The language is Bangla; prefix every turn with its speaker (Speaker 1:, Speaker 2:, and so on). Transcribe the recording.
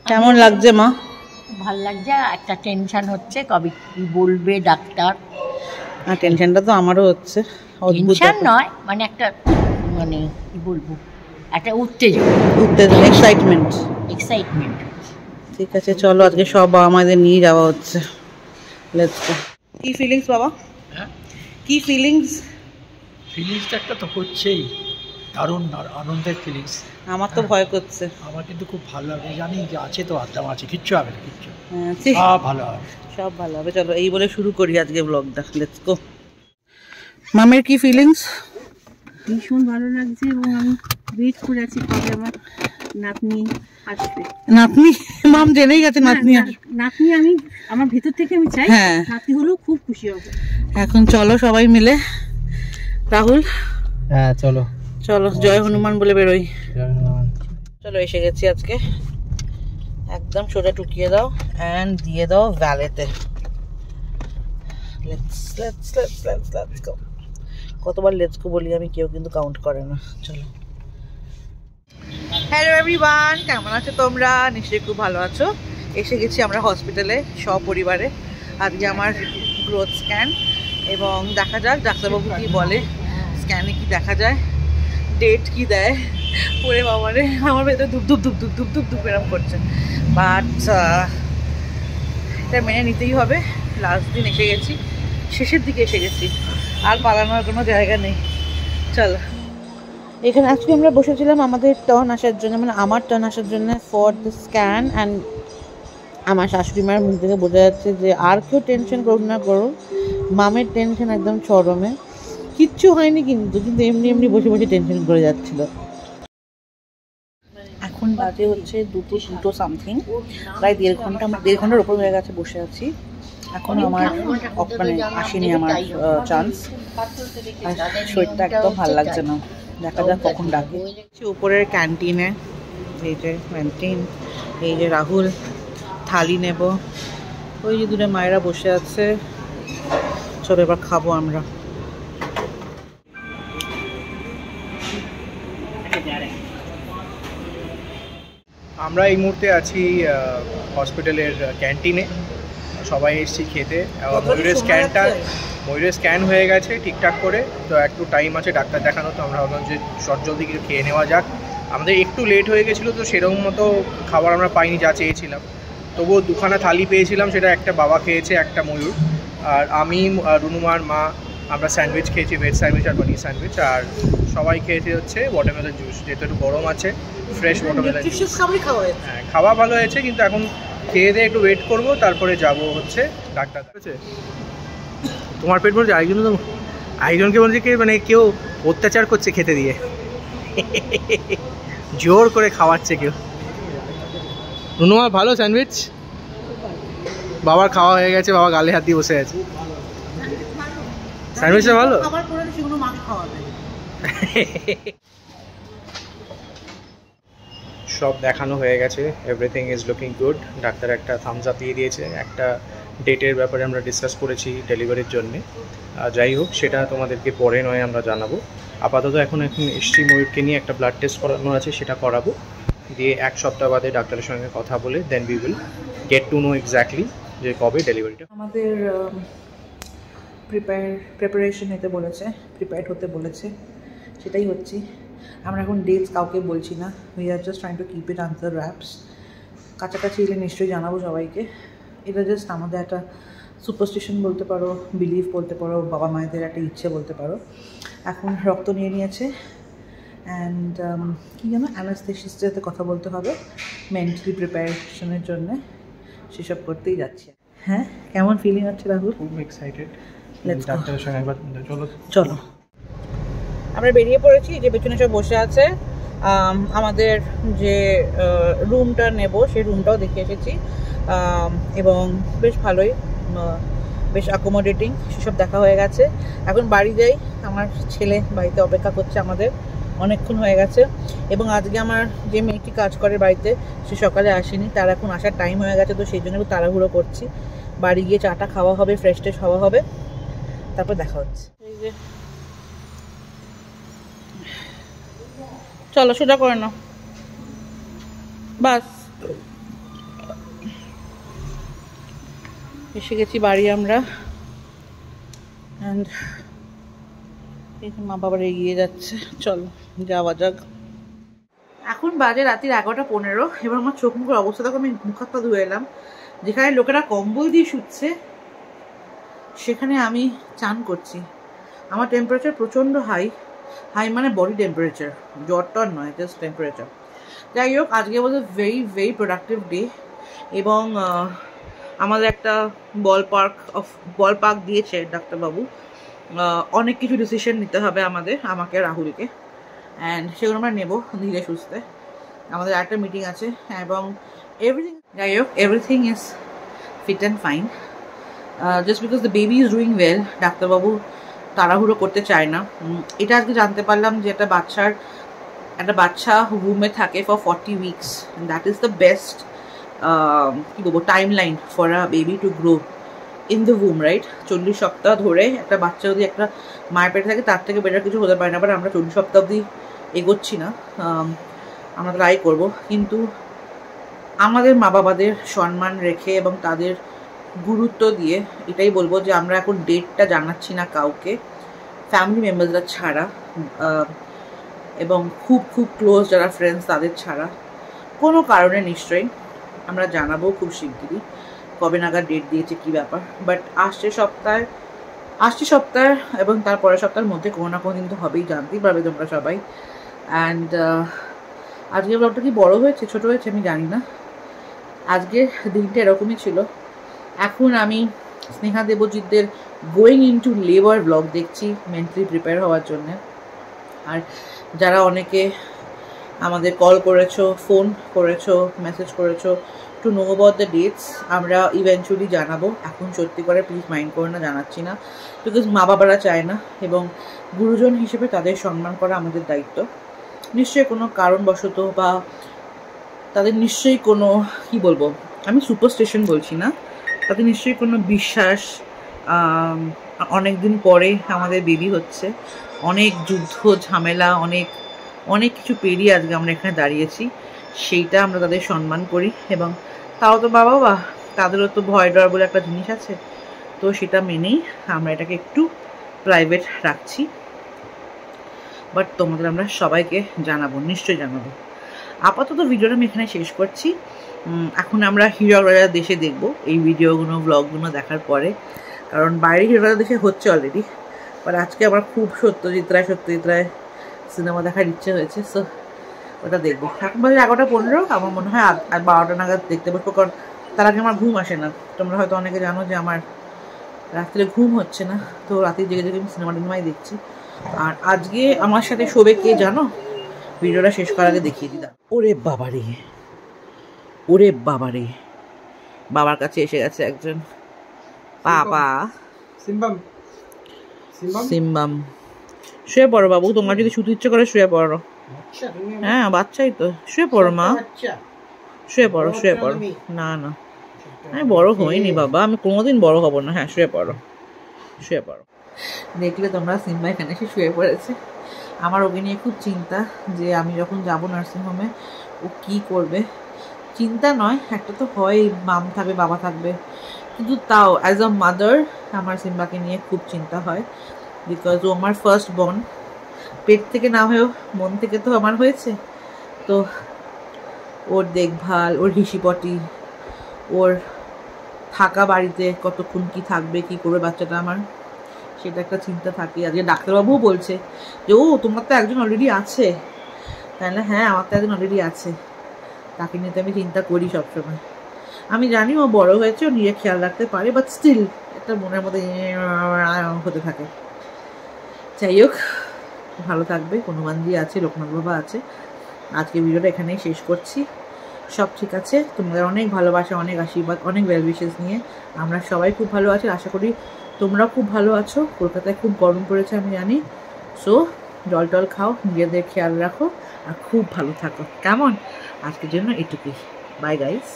Speaker 1: কেমন লাগছে মা?
Speaker 2: ভাল লাগছে, একটা টেনশন হচ্ছে কবে কি বলবে ডাক্তার।
Speaker 1: আর টেনশনটা তো আমারও হচ্ছে।
Speaker 2: টেনশন নয়, মানে একটা মানে কি বলবো, একটা উত্তেজনা
Speaker 1: এক্সাইটমেন্ট।
Speaker 2: ঠিক
Speaker 1: আছে, চলো আজকে সব বাবা মাদের নিয়ে যাওয়া হচ্ছে। Let's go. কি ফিলিংস বাবা?
Speaker 3: হ্যাঁ,
Speaker 1: কি ফিলিংস?
Speaker 3: ফিলিংসটা একটা তো হচ্ছেই, দারুণ আনন্দের ফিলিংস।
Speaker 1: আমার তো ভয় করছে।
Speaker 3: আমার কিন্তু খুব ভালো লাগে, জানি যে আছে তো আদ্দাম আছে, কিচ্ছু হবে না, কিচ্ছু সব ভালো হবে,
Speaker 1: সব ভালো হবে। চলো এই বলে শুরু করি আজকে ব্লগটা। Let's go. মামের কি ফিলিংস?
Speaker 4: ভীষণ ভালো লাগছে এবং আমি ওয়েট করে আছি কবে আমার নাতনি আসবে।
Speaker 1: নাতনি? মাম জেনেই গেছে নাতনি
Speaker 4: নাতনি আমি আমার ভেতর থেকে আমি চাই নাতনি হলেও খুব খুশি হবে।
Speaker 1: এখন চলো সবাই মিলে। রাহুল,
Speaker 3: হ্যাঁ চলো
Speaker 1: চলো জয় হনুমান বলে বেরোই। চলো এসে গেছি আজকে। একদম সোজা টুকিয়ে দাও এন্ড দিয়ে দাও ভ্যালেতে। Let's go. কতবার লেটস গো বলি আমি, কেউ কিন্তু কাউন্ট করে না। চলো। হ্যালো এভরিওয়ান, কেমন আছো তোমরা? নিশ্চয়ই খুব ভালো আছো। এসে গেছি আমরা হসপিটালে সপরিবারে। আজকে আমার গ্রোথ স্ক্যান, এবং দেখা যাক ডাক্তারবাবু কি বলে, স্ক্যানে কি দেখা যায়, ডেট কি দেয়। ওরে বাবারে, আমার ভেতরে ধুপ ধুপ ধুপ ধুপ ধুপ ধুপ ধুপ এরম করছে। বাট এটা মেনে নিতেই হবে। লাস্ট দিন এসে গেছি, শেষের দিকে এসে গেছি, আর পালানোর কোনো জায়গা নেই। চলো। এখানে আজকে আমরা বসেছিলাম আমাদের টার্ন আসার জন্য, মানে আমার টার্ন আসার জন্য ফর দ্য স্ক্যান। অ্যান্ড আমার শাশুড়ি মায়ের মুখ থেকে বোঝা যাচ্ছে যে আর কেউ টেনশন করুক না করুক, মামের টেনশন একদম চরমে। কিচ্ছু হয়নি কিন্তু এমনি এমনি বসে বসে টেনশন করে যাচ্ছিল। এখন বাজে হচ্ছে দুটো সামথিং, প্রায় দেড় ঘন্টার ওপর হয়ে গেছে বসে আছি। এখন আমার মানে আসেনি আমার চান্স। শরীরটা একদম ভালো লাগছে না। দেখা যাক কখন ডাকে। উপরের ক্যান্টিনে, এই যে ক্যান্টিন, এই যে রাহুল থালি নেব, ওই যে দূরে মায়েরা বসে আছে। চলো এবার খাবো আমরা।
Speaker 5: আমরা এই মুহূর্তে আছি হসপিটালের ক্যান্টিনে, সবাই এসেছি খেতে। ময়ূরের স্ক্যান হয়ে গেছে ঠিকঠাক করে, তো একটু টাইম আছে ডাক্তার দেখানো, তো আমরা ভাবলাম যে জলদি কিছু খেয়ে নেওয়া যাক। আমাদের একটু লেট হয়ে গেছিলো, তো সেরকম মতো খাবার আমরা পাইনি যা চেয়েছিলাম। তবুও দুখানা থালি পেয়েছিলাম, সেটা একটা বাবা খেয়েছে, একটা ময়ূর, আর আমি রুনুমার মা আমরা স্যান্ডউইচ খেয়েছি, ভেজ স্যান্ডউইচ আর পনির স্যান্ডউইচ। আর সবাই খেয়েছে হচ্ছে ওয়াটারমেলন জুস, যেহেতু একটু গরম আছে, ফ্রেশ ওয়াটারমেলন জুস। হ্যাঁ, খাওয়া ভালো হয়েছে, কিন্তু এখন খেয়ে দিয়ে একটু ওয়েট করবো, তারপরে যাব হচ্ছে ডাক্তার কাছে। তোমার পেট ভরছে? আরেকজনকে বলছে কি, মানে কেউ অত্যাচার করছে খেতে দিয়ে, জোর করে খাওয়াচ্ছে কেউ। রুনুমা ভালো স্যান্ডউইচ? বাবার খাওয়া হয়ে গেছে, বাবা গালে হাত দিয়ে বসে আছে। স্যান্ডউইচটা ভালো? সব দেখানো হয়ে গেছে, everything is looking good. Doctor একটা থামস আপ দিয়ে দিয়েছে। একটা ডেটের ব্যাপারে আমরা ডিসকাস করেছি ডেলিভারির জন্যে। যাই হোক, সেটা তোমাদেরকে পরে নয় আমরা জানাবো। আপাতত এখন এসছি ময়ূরকে নিয়ে, একটা ব্লাড টেস্ট করানো আছে, সেটা করাবো। দিয়ে 1 সপ্তাহ বাদে ডাক্তারের সঙ্গে কথা বলে দেন we will get to know exactly যে কবে ডেলিভারিটা। আমাদের প্রিপারেশন হতে বলেছে, প্রিপেয়ার্ড হতে বলেছে, সেটাই হচ্ছি। আমরা এখন ডেটস কাউকে বলছি না, we are just trying to keep it under reps. কাছাকাছি এলে নিশ্চয়ই জানাবো সবাইকে। এটা জাস্ট আমাদের একটা সুপারস্টিশন বলতে পারো, বিলিভ বলতে পারো, বাবা মায়েদের একটা ইচ্ছে বলতে পারো। এখন রক্ত নিয়ে নিয়েছে, অ্যান্ড কী যেন অ্যানাস্থেসিস্টের সাথে কথা বলতে হবে মেন্টালি প্রিপারেশনের জন্য, সেসব করতেই যাচ্ছি। হ্যাঁ, কেমন ফিলিং হচ্ছে রাহুল? খুব এক্সাইটেড।
Speaker 1: ডাক্তারের
Speaker 5: সঙ্গে একবার
Speaker 1: চলো। আমরা বেরিয়ে পড়েছি, যে পেছনে সব বসে আছে। আমাদের যে রুমটা নেব সেই রুমটাও দেখে এসেছি, এবং বেশ ভালোই, বেশ অ্যাকোমোডেটিং, সেসব দেখা হয়ে গেছে। এখন বাড়ি যাই, আমার ছেলে বাড়িতে অপেক্ষা করছে আমাদের, অনেকক্ষণ হয়ে গেছে। এবং আজকে আমার যে মেয়েটি কাজ করে বাড়িতে, সে সকালে আসেনি, তার এখন আসার টাইম হয়ে গেছে, তো সেই জন্য একটু তাড়াহুড়ো করছি। বাড়ি গিয়ে চাটা খাওয়া হবে, ফ্রেশ ট্রেশ হওয়া হবে, তারপর দেখা হচ্ছে। এই যে চলো সোজা করে নাও, বাস। এসে গেছি বাড়ি আমরা। অ্যান্ড মা বাবার এগিয়ে যাচ্ছে, চলো যাওয়া যাক। এখন বাজে রাত্রির 11:15। এবার আমার চোখ মুখের অবস্থা দেখো, আমি মুখ হাত পা ধুয়ে এলাম। যেখানে লোকেরা কম্বল দিয়ে শুচ্ছে সেখানে আমি চান করছি। আমার টেম্পারেচার প্রচণ্ড হাই মানে বডি টেম্পারেচার, জ্বর টর নয়, জাস্ট টেম্পারেচার। যাই হোক, আজকে ওয়াজ এ ভেরি প্রোডাক্টিভ ডে। এবং আমাদের একটা বল পার্ক দিয়েছে ডাক্তারবাবু। অনেক কিছু ডিসিশন নিতে হবে আমাকে রাহুলকে, অ্যান্ড সেগুলো আমরা নেবো ধীরে সুস্থে। আমাদের একটা মিটিং আছে এবং everything is fit and fine. Just because the baby is doing well, ডাক্তারবাবু তাড়াহুড়ো করতে চায় না। এটা আজকে জানতে পারলাম যে একটা বাচ্চা রুমে থাকে for 40 weeks। That is the best কী বলবো time line for a baby to grow in the room, right? 40 সপ্তাহ ধরে একটা বাচ্চা যদি একটা মায়ের পেটে থাকে তার থেকে বেটার কিছু হতে পারে না। বাট আমরা 40 সপ্তাহ অবধি এগোচ্ছি না, আমরা ট্রাই করবো। কিন্তু আমাদের মা বাবাদের সম্মান রেখে এবং তাদের গুরুত্ব দিয়ে এটাই বলবো যে আমরা এখন ডেটটা জানাচ্ছি না কাউকে, ফ্যামিলি মেম্বারসরা ছাড়া, এবং খুব ক্লোজ যারা ফ্রেন্ডস তাদের ছাড়া। কোনো কারণে নিশ্চয়ই আমরা জানাবো খুব শিগগিরই কবে নাগাদ ডেট দিয়েছে কী ব্যাপার। বাট আসছে সপ্তাহে এবং তার পরের সপ্তাহের মধ্যে কোনো না কোনো দিন তো হবেই, জানতেই পারবে তোমরা সবাই। অ্যান্ড আজকের ব্লগটা কি বড় হয়েছে ছোট হয়েছে আমি জানি না, আজকের দিনটা এরকমই ছিল। এখন আমি স্নেহা দেবজিৎদের গোয়িং ইনটু লেবার ব্লগ দেখছি মেন্টালি প্রিপেয়ার হওয়ার জন্য। আর যারা অনেকে আমাদের কল করেছো, ফোন করেছো, মেসেজ করেছো to know about the dates, আমরা ইভেন্চুয়ালি জানাবো। এখন সত্যি করে প্লিজ মাইন্ড করে না, জানাচ্ছি না, বিকজ মা বাবারা চায় না এবং গুরুজন হিসেবে তাদের সম্মান করা আমাদের দায়িত্ব। নিশ্চয়ই কোনো কারণবশত বা তাদের নিশ্চয়ই কোনো কী বলবো, আমি সুপারস্টিশন বলছি না, তাদের নিশ্চয়ই কোনো বিশ্বাস। অনেক দিন পরে আমাদের বেবি হচ্ছে, অনেক যুদ্ধ ঝামেলা, অনেক কিছু পেরিয়ে আজকে আমরা এখানে দাঁড়িয়েছি, সেইটা আমরা তাদের সম্মান করি। এবং তাও তো বাবা তাদেরও তো ভয় ডর বলে একটা জিনিস আছে, তো সেটা মেনেই আমরা এটাকে একটু প্রাইভেট রাখছি। বাট তোমাদের আমরা সবাইকে জানাবো, নিশ্চয়ই জানাবো। আপাতত ভিডিওটা আমি এখানে শেষ করছি। এখন আমরা হিরো রাজার দেশে দেখবো এই ভিডিওগুলো ব্লগগুলো দেখার পরে, কারণ বাইরে হিরো রাজার দেশে হচ্ছে অলরেডি। বাট আজকে আমার খুব সত্যজিৎ রায় সিনেমা দেখার ইচ্ছে হয়েছে, সো ওটা দেখবো। এখন বাজে 11:15, আমার মনে হয় 12টা নাগাদ দেখতে বসবো, কারণ তার আগে আমার ঘুম আসে না। তোমরা হয়তো অনেকে জানো যে আমার রাত্রে ঘুম হচ্ছে না, তো রাতে জেগে আমি সিনেমাই দেখছি। আর আজকে আমার সাথে শোবে কে জানো? ভিডিওটা শেষ করার আগে দেখিয়ে দিলাম। ওরে বাবারে, বাবার কাছে এসে গেছে একজন বাবা। সিম্বাম শুয়ে পড়ো বাবু, তোমার যদি শুতে ইচ্ছে করে শুয়ে পড়ো। হ্যাঁ বাচ্চাই তো, শুয়ে পড়ো মা, শুয়ে পড়ো। না আমি বড় হইনি বাবা, আমি কোনোদিন বড় হব না। হ্যাঁ শুয়ে পড়ো। দেখলে তোমরা সিম্বা এখানে এসে শুয়ে পড়েছে। আমার ওকে নিয়ে খুব চিন্তা যে আমি যখন যাব নার্সিংহোমে ও কি করবে। চিন্তা নয়, একটা তো হয় মাম থাকবে বাবা থাকবে, কিন্তু তাও অ্যাজ আ মাদার আমার সিম্বাকে নিয়ে খুব চিন্তা হয়, বিকজ ও আমার ফার্স্ট বর্ন। পেট থেকে না হয়েও মন থেকে তো আমার হয়েছে। তো ওর দেখভাল, ওর হিসিপটি, ওর থাকা বাড়িতে কতক্ষণ কি থাকবে, কি করবে বাচ্চাটা আমার, সেটা একটা চিন্তা থাকে। আজকে ডাক্তারবাবুও বলছে যে ও তোমার তো একজন অলরেডি আছে, তাই না? হ্যাঁ আমার তো একজন অলরেডি আছে, তাকে নিয়ে তো আমি চিন্তা করি সবসময়। আমি জানি ও বড় হয়েছে, ও নিজে খেয়াল রাখতে পারে, বাট স্টিল একটা মনের মধ্যে হতে থাকে। যাই হোক, ভালো থাকবে। হনুমানজি আছে, লোকনাথ বাবা আছে। আজকে ভিডিওটা এখানেই শেষ করছি। সব ঠিক আছে, তোমাদের অনেক ভালোবাসা, অনেক আশীর্বাদ, অনেক ওয়েল উইশেস নিয়ে আমরা সবাই খুব ভালো আছি। আশা করি তোমরাও খুব ভালো আছো। কলকাতায় খুব গরম পড়েছে আমি জানি, সো জল টল খাও, নিজেদের খেয়াল রাখো আর খুব ভালো থাকো, কেমন? আজকের জন্য এটুকুই। Bye guys.